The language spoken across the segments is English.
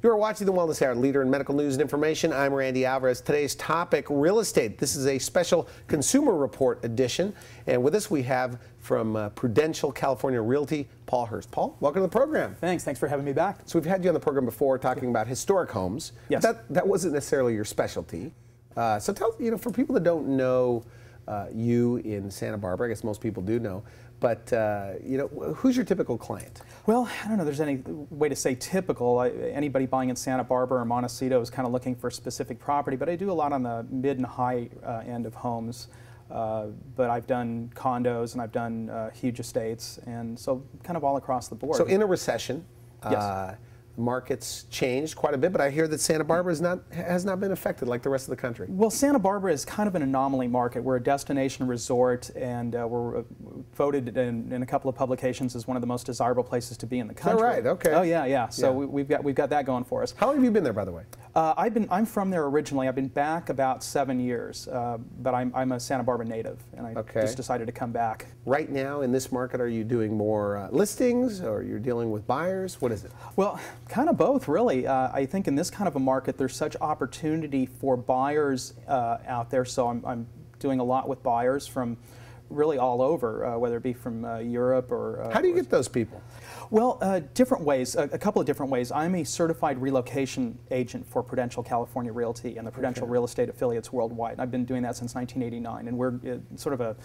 You're watching The Wellness Hour, leader in medical news and information. I'm Randy Alvarez. Today's topic, real estate. This is a special Consumer Report edition. And with us we have from Prudential California Realty, Paul Hurst. Paul, welcome to the program. Thanks for having me back. So we've had you on the program before talking about historic homes. Yes. That wasn't necessarily your specialty. So tell, for people that don't know you in Santa Barbara, I guess most people do know, but who's your typical client? Well, I don't know there's any way to say typical. Anybody buying in Santa Barbara or Montecito is kind of looking for a specific property, but I do a lot on the mid and high end of homes. But I've done condos and I've done huge estates, and so kind of all across the board. So in a recession, yes. Markets changed quite a bit, but I hear that Santa Barbara has not been affected like the rest of the country. Well, Santa Barbara is kind of an anomaly market. We're a destination resort, and we're voted in a couple of publications as one of the most desirable places to be in the country. Is that right? Okay. Oh yeah. So we've got that going for us. How long have you been there, by the way? I'm from there originally. I've been back about 7 years, but I'm a Santa Barbara native, and I just decided to come back. Right now in this market, are you doing more listings, or you're dealing with buyers? What is it? Well, kind of both, really. I think in this kind of a market, there's such opportunity for buyers out there. So I'm doing a lot with buyers from really all over, whether it be from Europe or... How do you get those people? Well, different ways, a couple of different ways. I'm a certified relocation agent for Prudential California Realty and the Prudential Real Estate Affiliates worldwide. I've been doing that since 1989, and we're sort of a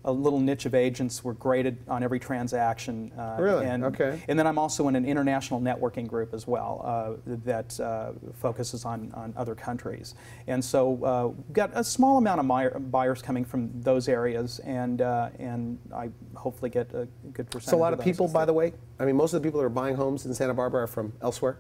little niche of agents. We're graded on every transaction. Really? And then I'm also in an international networking group as well that focuses on other countries. And so we've got a small amount of buyers coming from those areas, and I hopefully get a good percentage. So a lot of people, by the way, I mean, most of the people that are buying homes in Santa Barbara are from elsewhere?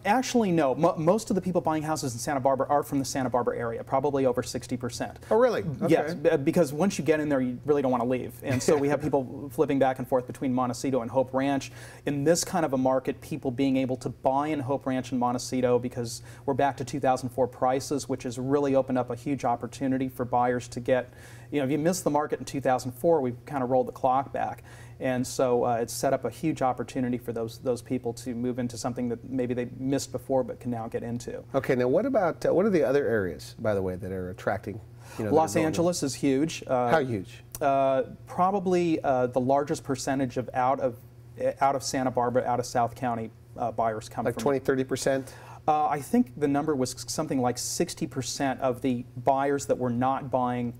Actually, no. Most of the people buying houses in Santa Barbara are from the Santa Barbara area, probably over 60%. Oh, really? Okay. Yes, because once you get in there, you really don't want to leave. And so we have people flipping back and forth between Montecito and Hope Ranch. In this kind of a market, people being able to buy in Hope Ranch and Montecito, because we're back to 2004 prices, which has really opened up a huge opportunity for buyers to get, if you missed the market in 2004, we've kind of rolled the clock back. And so it's set up a huge opportunity for those people to move into something that maybe they missed before but can now get into. Okay, now what about, what are the other areas, by the way, that are attracting? Los Angeles is huge. How huge? Probably the largest percentage of out of Santa Barbara, out of South County buyers come from. Like 20–30%? I think the number was something like 60% of the buyers that were not buying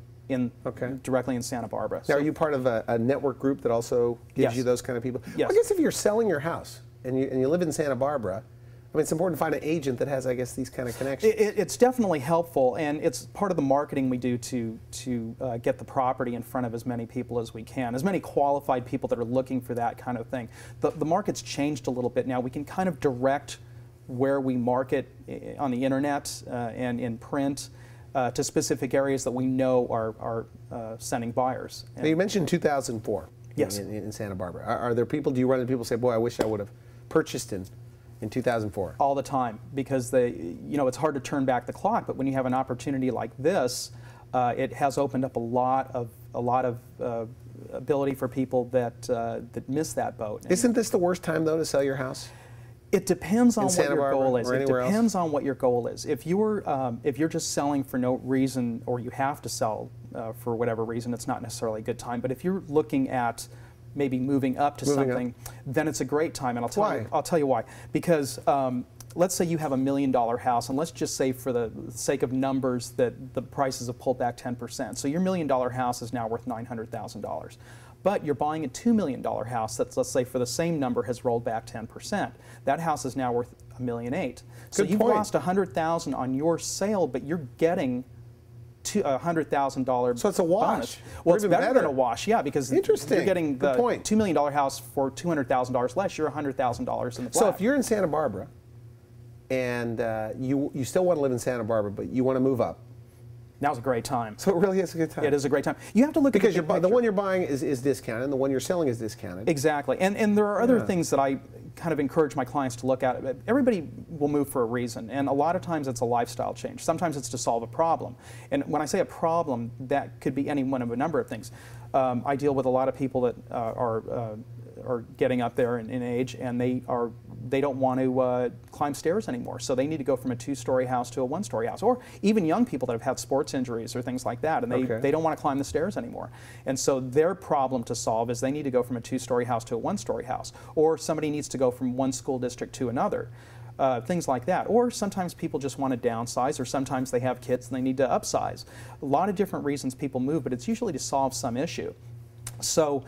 directly in Santa Barbara. Now, are you part of a network group that also gives you those kind of people? Yes. Well, I guess if you're selling your house and you live in Santa Barbara, I mean, it's important to find an agent that has, I guess, these kind of connections. It's definitely helpful, and it's part of the marketing we do to get the property in front of as many people as we can, as many qualified people that are looking for that kind of thing. The market's changed a little bit now. We can kind of direct where we market on the internet and in print to specific areas that we know are sending buyers. Now, you mentioned 2004 yes. in Santa Barbara. Are there people, do you run into people say, boy, I wish I would have purchased in 2004? All the time, because it's hard to turn back the clock, but when you have an opportunity like this, it has opened up a lot of ability for people that miss that boat. Isn't this the worst time, though, to sell your house? It depends on what your goal is. It depends on what your goal is. If you're just selling for no reason, or you have to sell for whatever reason, it's not necessarily a good time. But if you're looking at maybe moving up to something, then it's a great time. And I'll tell you why. Because let's say you have $1 million house, and let's just say, for the sake of numbers, that the prices have pulled back 10%. So your $1 million house is now worth $900,000. But you're buying a $2 million house that's, let's say, for the same number, has rolled back 10%. That house is now worth $1.8 million. So you've lost $100,000 on your sale, but you're getting $100,000. So it's a wash. Bonus. Well, it's better than a wash, yeah, because you're getting the $2 million house for $200,000 less. You're $100,000 in the black. So if you're in Santa Barbara and you still want to live in Santa Barbara, but you want to move up, now's a great time. So it really is a good time. It is a great time. You have to look because at the one you're buying is discounted, and the one you're selling is discounted. Exactly, and there are other things that I kind of encourage my clients to look at. Everybody will move for a reason, and a lot of times it's a lifestyle change. Sometimes it's to solve a problem, and when I say a problem, that could be any one of a number of things. I deal with a lot of people that are getting up there in age, and they are they don't want to climb stairs anymore, so they need to go from a 2-story house to a 1-story house. Or even young people that have had sports injuries or things like that, and they don't want to climb the stairs anymore. And so their problem to solve is they need to go from a 2-story house to a 1-story house. Or somebody needs to go from one school district to another. Things like that. Or sometimes people just want to downsize, or sometimes they have kids and they need to upsize. A lot of different reasons people move, but it's usually to solve some issue. So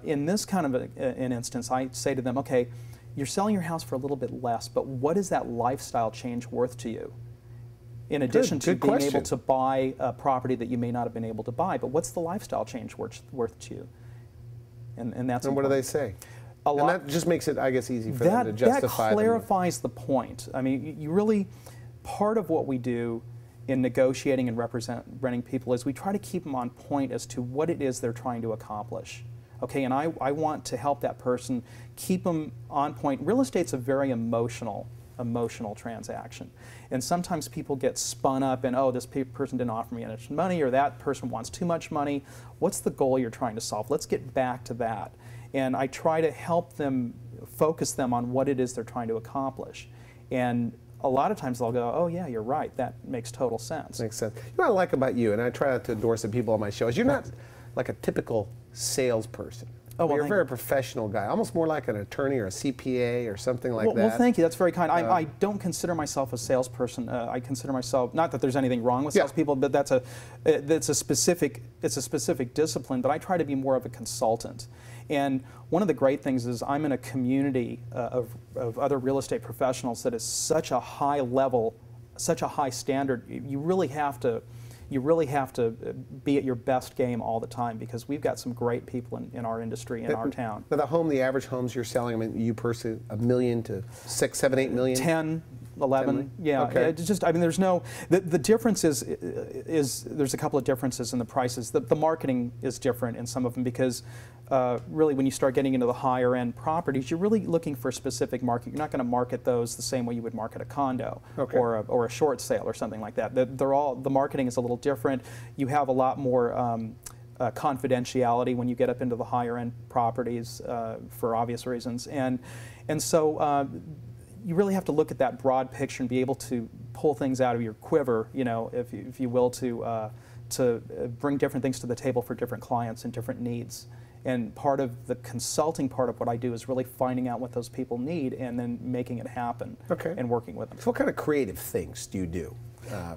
in this kind of an instance, I say to them, okay, you're selling your house for a little bit less, but what is that lifestyle change worth to you? In addition to being able to buy a property that you may not have been able to buy, but what's the lifestyle change worth to you? And that's what do they say? And that just makes it, I guess, easy for them to justify. That clarifies the point. I mean, you really, part of what we do in negotiating and representing people is we try to keep them on point as to what it is they're trying to accomplish. Okay, and I want to help that person, keep them on point. Real estate's a very emotional transaction. And sometimes people get spun up in, oh, this person didn't offer me enough money, or that person wants too much money. What's the goal you're trying to solve? Let's get back to that. And I try to help them, focus them on what it is they're trying to accomplish. And a lot of times they'll go, oh yeah, you're right, that makes total sense. Makes sense. You know what I like about you, and I try not to endorse the people on my show, is you're not like a typical salesperson. Oh, well, you're a very professional guy, almost more like an attorney or a CPA or something like that. Well, thank you. That's very kind. I don't consider myself a salesperson. I consider myself, not that there's anything wrong with salespeople, but that's a specific discipline. But I try to be more of a consultant. And one of the great things is I'm in a community of other real estate professionals that is such a high level, such a high standard. You really have to be at your best game all the time, because we've got some great people in our industry, in our town. Now, the average homes you're selling, I mean, you personally, $1 million to 6, 7, 8 million? 10, 11, yeah. Okay. It's just, I mean, there's no, the difference is there's a couple of differences in the prices. The marketing is different in some of them, because really when you start getting into the higher end properties, you're really looking for a specific market. You're not going to market those the same way you would market a condo or a short sale or something like that. The marketing is a little different. You have a lot more confidentiality when you get up into the higher end properties for obvious reasons. And so you really have to look at that broad picture and be able to pull things out of your quiver, you know, if you will, to bring different things to the table for different clients and different needs. And part of the consulting part of what I do is really finding out what those people need and then making it happen and working with them. So what kind of creative things do you do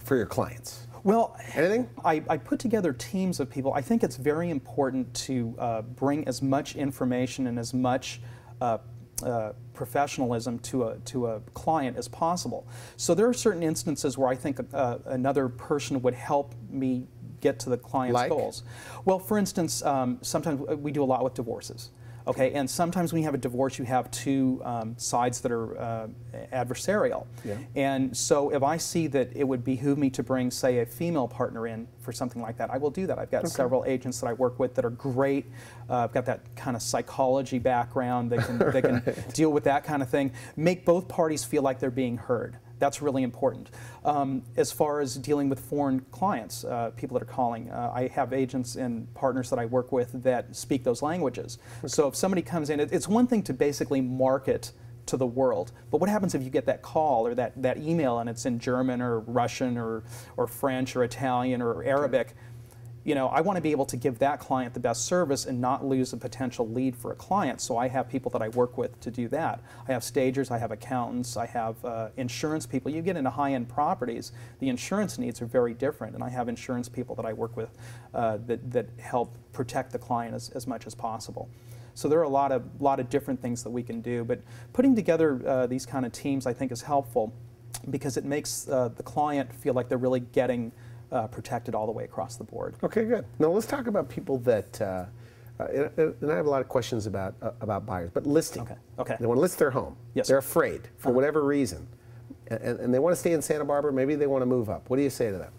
for your clients? Well, anything? I put together teams of people. I think it's very important to bring as much information and as much professionalism to a client as possible. So there are certain instances where I think another person would help me get to the client's goals. Well, for instance, sometimes we do a lot with divorces. Okay, and sometimes when you have a divorce, you have two sides that are adversarial. Yeah. And so if I see that it would behoove me to bring, say, a female partner in for something like that, I will do that. I've got several agents that I work with that are great. I've got that kind of psychology background. They can deal with that kind of thing. Make both parties feel like they're being heard. That's really important. As far as dealing with foreign clients, people that are calling, I have agents and partners that I work with that speak those languages. So if somebody comes in, it's one thing to basically market to the world, but what happens if you get that call or that email and it's in German or Russian or French or Italian or Arabic? You know, I want to be able to give that client the best service and not lose a potential lead for a client. So I have people that I work with to do that. I have stagers, I have accountants, I have insurance people. You get into high-end properties, the insurance needs are very different, and I have insurance people that I work with that help protect the client as much as possible. So there are a lot of different things that we can do, but putting together these kind of teams I think is helpful because it makes the client feel like they're really getting protected all the way across the board. Okay, good. Now let's talk about people that, and I have a lot of questions about buyers, but listing. Okay. They want to list their home. Yes. They're afraid for whatever reason, and they want to stay in Santa Barbara. Maybe they want to move up. What do you say to them?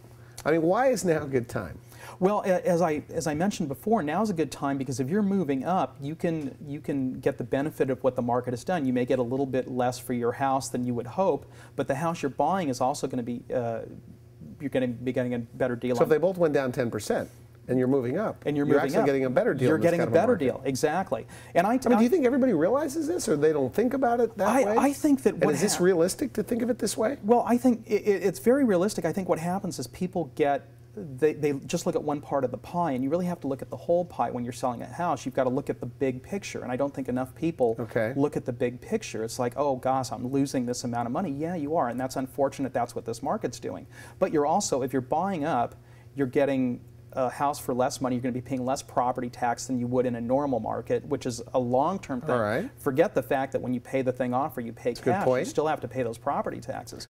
I mean, why is now a good time? Well, as I mentioned before, now is a good time because if you're moving up, you can get the benefit of what the market has done. You may get a little bit less for your house than you would hope, but the house you're buying is also going to be you're going to be getting a better deal. So if they both went down 10%, And you're moving up. And you're actually getting a better deal. You're in this getting kind a of better market. deal, exactly. And I mean, do you think everybody realizes this, or they don't think about it that way? I think that. And is this realistic to think of it this way? Well, I think it's very realistic. I think what happens is people they just look at one part of the pie, and you really have to look at the whole pie when you're selling a house. You've got to look at the big picture, and I don't think enough people look at the big picture. It's like, oh gosh, I'm losing this amount of money. Yeah, you are, and that's unfortunate. That's what this market's doing. But you're also, if you're buying up, you're getting a house for less money. You're going to be paying less property tax than you would in a normal market, which is a long-term thing. All right. Forget the fact that when you pay the thing off or you pay cash, you point. still have to pay those property taxes.